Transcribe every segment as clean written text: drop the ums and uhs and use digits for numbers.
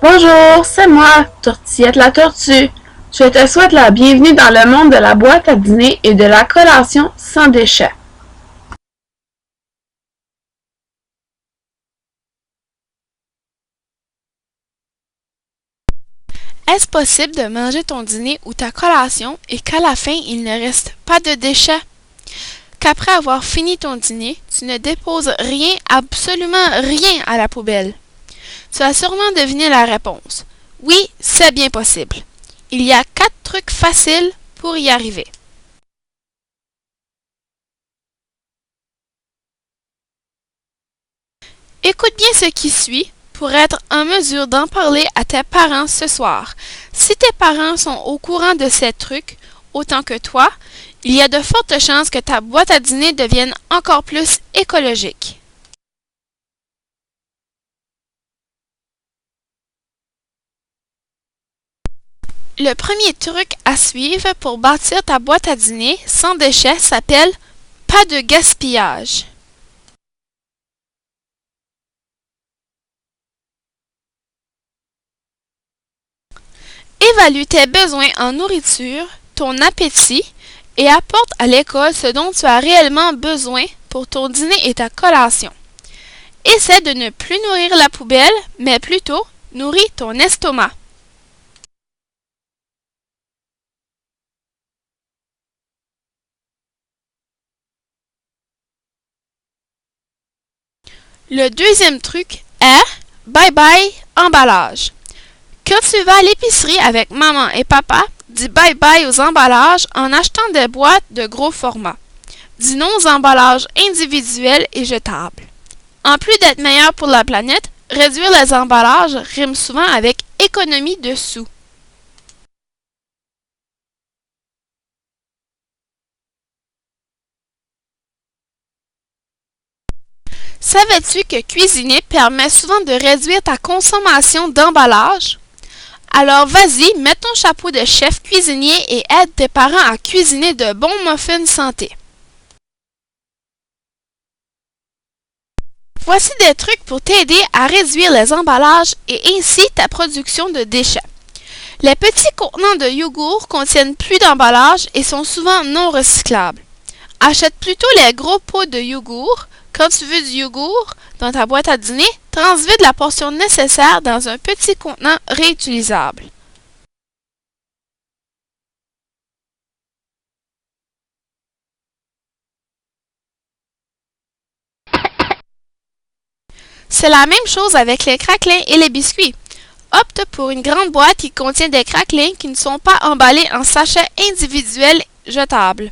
Bonjour, c'est moi, Tortillette la tortue. Je te souhaite la bienvenue dans le monde de la boîte à dîner et de la collation sans déchets. Est-ce possible de manger ton dîner ou ta collation et qu'à la fin, il ne reste pas de déchets? Qu'après avoir fini ton dîner, tu ne déposes rien, absolument rien à la poubelle? Tu as sûrement deviné la réponse. Oui, c'est bien possible. Il y a 4 trucs faciles pour y arriver. Écoute bien ce qui suit pour être en mesure d'en parler à tes parents ce soir. Si tes parents sont au courant de ces trucs, autant que toi, il y a de fortes chances que ta boîte à dîner devienne encore plus écologique. Le premier truc à suivre pour bâtir ta boîte à dîner sans déchets s'appelle « Pas de gaspillage ». Évalue tes besoins en nourriture, ton appétit et apporte à l'école ce dont tu as réellement besoin pour ton dîner et ta collation. Essaie de ne plus nourrir la poubelle, mais plutôt nourris ton estomac. Le deuxième truc est bye bye emballage. Quand tu vas à l'épicerie avec maman et papa, dis bye bye aux emballages en achetant des boîtes de gros format. Dis non aux emballages individuels et jetables. En plus d'être meilleur pour la planète, réduire les emballages rime souvent avec économie de sous. Savais-tu que cuisiner permet souvent de réduire ta consommation d'emballage? Alors vas-y, mets ton chapeau de chef cuisinier et aide tes parents à cuisiner de bons muffins santé. Voici des trucs pour t'aider à réduire les emballages et ainsi ta production de déchets. Les petits contenants de yogourt contiennent plus d'emballage et sont souvent non recyclables. Achète plutôt les gros pots de yogourt. Quand tu veux du yogourt dans ta boîte à dîner, transvide la portion nécessaire dans un petit contenant réutilisable. C'est la même chose avec les craquelins et les biscuits. Opte pour une grande boîte qui contient des craquelins qui ne sont pas emballés en sachets individuels jetables.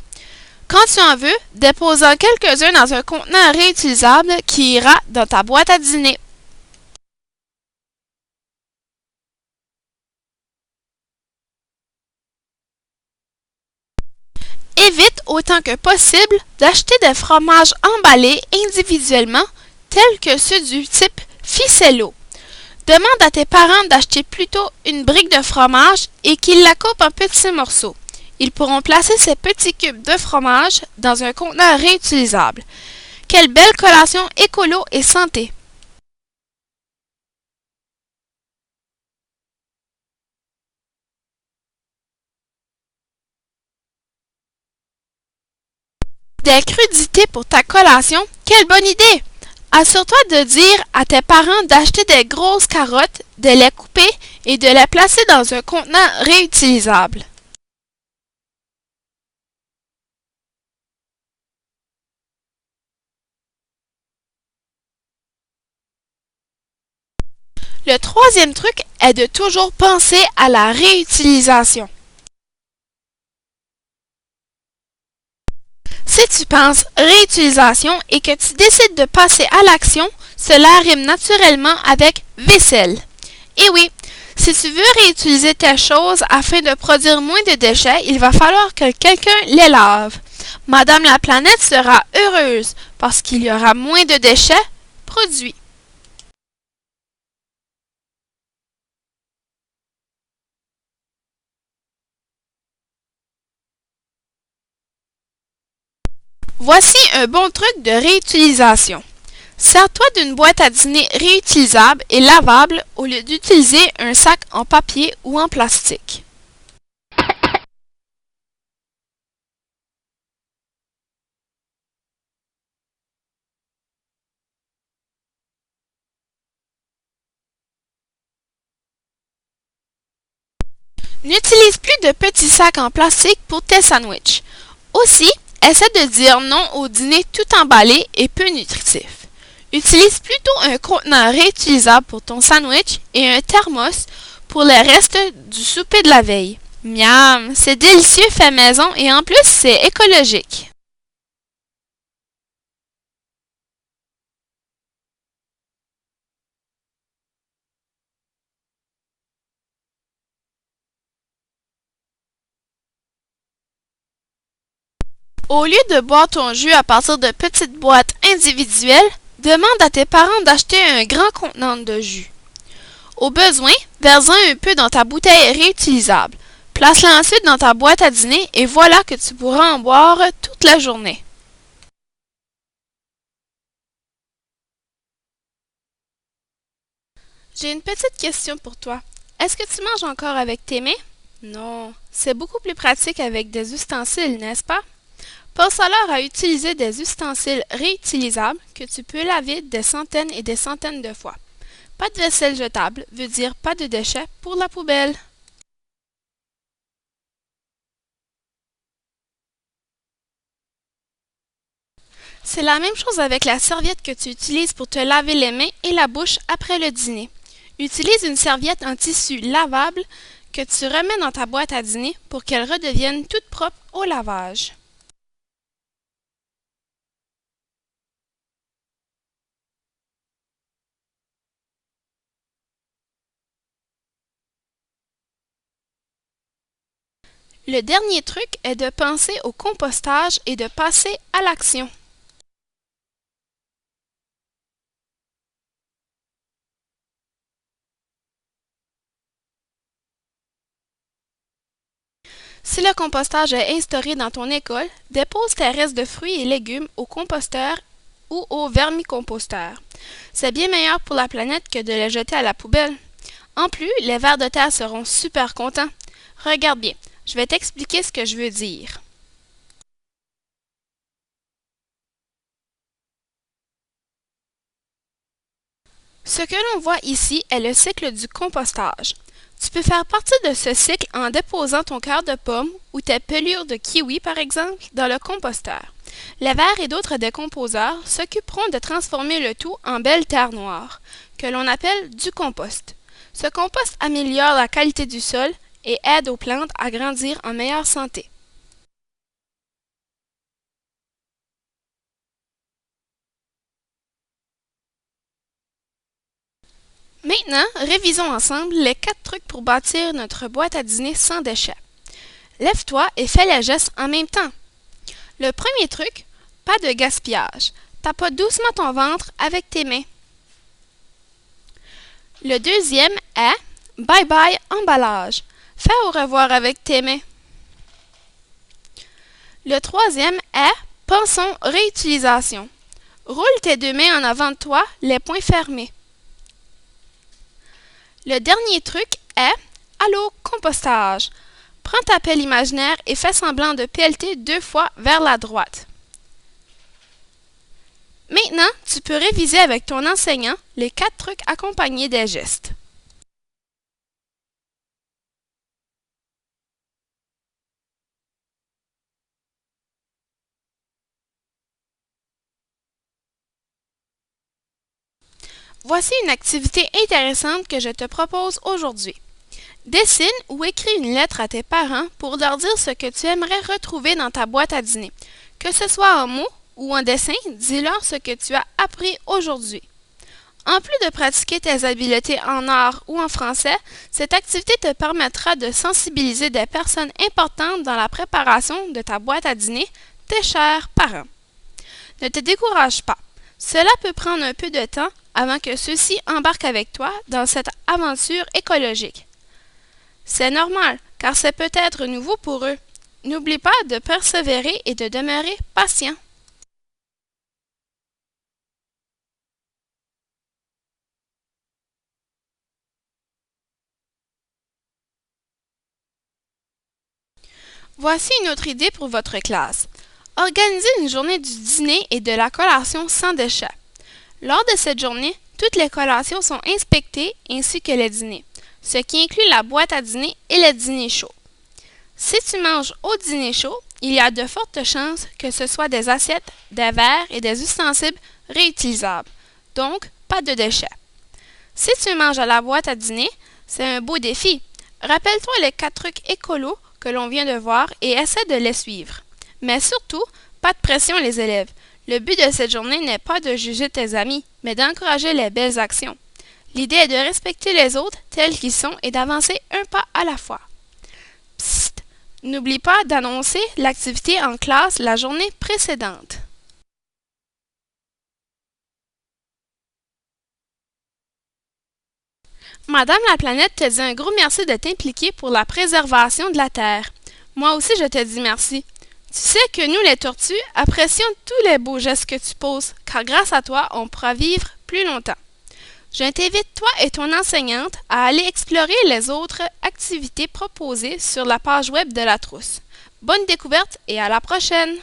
Quand tu en veux, dépose-en quelques-uns dans un contenant réutilisable qui ira dans ta boîte à dîner. Évite autant que possible d'acheter des fromages emballés individuellement tels que ceux du type Ficello. Demande à tes parents d'acheter plutôt une brique de fromage et qu'ils la coupent en petits morceaux. Ils pourront placer ces petits cubes de fromage dans un contenant réutilisable. Quelle belle collation écolo et santé! Des crudités pour ta collation? Quelle bonne idée! Assure-toi de dire à tes parents d'acheter des grosses carottes, de les couper et de les placer dans un contenant réutilisable. Le troisième truc est de toujours penser à la réutilisation. Si tu penses réutilisation et que tu décides de passer à l'action, cela rime naturellement avec vaisselle. Et oui, si tu veux réutiliser tes choses afin de produire moins de déchets, il va falloir que quelqu'un les lave. Madame la planète sera heureuse parce qu'il y aura moins de déchets produits. Voici un bon truc de réutilisation. Sers-toi d'une boîte à dîner réutilisable et lavable au lieu d'utiliser un sac en papier ou en plastique. N'utilise plus de petits sacs en plastique pour tes sandwichs. Aussi, essaie de dire non au dîner tout emballé et peu nutritif. Utilise plutôt un contenant réutilisable pour ton sandwich et un thermos pour les restes du souper de la veille. Miam, c'est délicieux fait maison et en plus c'est écologique. Au lieu de boire ton jus à partir de petites boîtes individuelles, demande à tes parents d'acheter un grand contenant de jus. Au besoin, verse-en un peu dans ta bouteille réutilisable. Place-la ensuite dans ta boîte à dîner et voilà que tu pourras en boire toute la journée. J'ai une petite question pour toi. Est-ce que tu manges encore avec tes mains? Non, c'est beaucoup plus pratique avec des ustensiles, n'est-ce pas? Pense alors à utiliser des ustensiles réutilisables que tu peux laver des centaines et des centaines de fois. Pas de vaisselle jetable veut dire pas de déchets pour la poubelle. C'est la même chose avec la serviette que tu utilises pour te laver les mains et la bouche après le dîner. Utilise une serviette en tissu lavable que tu remets dans ta boîte à dîner pour qu'elle redevienne toute propre au lavage. Le dernier truc est de penser au compostage et de passer à l'action. Si le compostage est instauré dans ton école, dépose tes restes de fruits et légumes au composteur ou au vermicomposteur. C'est bien meilleur pour la planète que de les jeter à la poubelle. En plus, les vers de terre seront super contents. Regarde bien, je vais t'expliquer ce que je veux dire. Ce que l'on voit ici est le cycle du compostage. Tu peux faire partie de ce cycle en déposant ton cœur de pomme ou tes pelures de kiwi, par exemple, dans le composteur. Les vers et d'autres décomposeurs s'occuperont de transformer le tout en belle terre noire, que l'on appelle du compost. Ce compost améliore la qualité du sol et aide aux plantes à grandir en meilleure santé. Maintenant, révisons ensemble les 4 trucs pour bâtir notre boîte à dîner sans déchets. Lève-toi et fais les gestes en même temps. Le premier truc, pas de gaspillage. Tapote doucement ton ventre avec tes mains. Le deuxième est bye bye emballage. Fais au revoir avec tes mains. Le troisième est pensons réutilisation. Roule tes deux mains en avant de toi, les poings fermés. Le dernier truc est allô compostage. Prends ta pelle imaginaire et fais semblant de pelleter 2 fois vers la droite. Maintenant, tu peux réviser avec ton enseignant les 4 trucs accompagnés des gestes. Voici une activité intéressante que je te propose aujourd'hui. Dessine ou écris une lettre à tes parents pour leur dire ce que tu aimerais retrouver dans ta boîte à dîner. Que ce soit en mots ou en dessin, dis-leur ce que tu as appris aujourd'hui. En plus de pratiquer tes habiletés en art ou en français, cette activité te permettra de sensibiliser des personnes importantes dans la préparation de ta boîte à dîner, tes chers parents. Ne te décourage pas. Cela peut prendre un peu de temps avant que ceux-ci embarquent avec toi dans cette aventure écologique. C'est normal, car c'est peut-être nouveau pour eux. N'oublie pas de persévérer et de demeurer patient. Voici une autre idée pour votre classe. Organisez une journée du dîner et de la collation sans déchets. Lors de cette journée, toutes les collations sont inspectées ainsi que les dîners, ce qui inclut la boîte à dîner et le dîner chaud. Si tu manges au dîner chaud, il y a de fortes chances que ce soit des assiettes, des verres et des ustensiles réutilisables, donc pas de déchets. Si tu manges à la boîte à dîner, c'est un beau défi. Rappelle-toi les 4 trucs écolos que l'on vient de voir et essaie de les suivre. Mais surtout, pas de pression les élèves. Le but de cette journée n'est pas de juger tes amis, mais d'encourager les belles actions. L'idée est de respecter les autres tels qu'ils sont et d'avancer un pas à la fois. Psst! N'oublie pas d'annoncer l'activité en classe la journée précédente. Madame la planète te dit un gros merci de t'impliquer pour la préservation de la Terre. Moi aussi je te dis merci. Tu sais que nous les tortues apprécions tous les beaux gestes que tu poses, car grâce à toi on pourra vivre plus longtemps. Je t'invite toi et ton enseignante à aller explorer les autres activités proposées sur la page web de la Trousse. Bonne découverte et à la prochaine!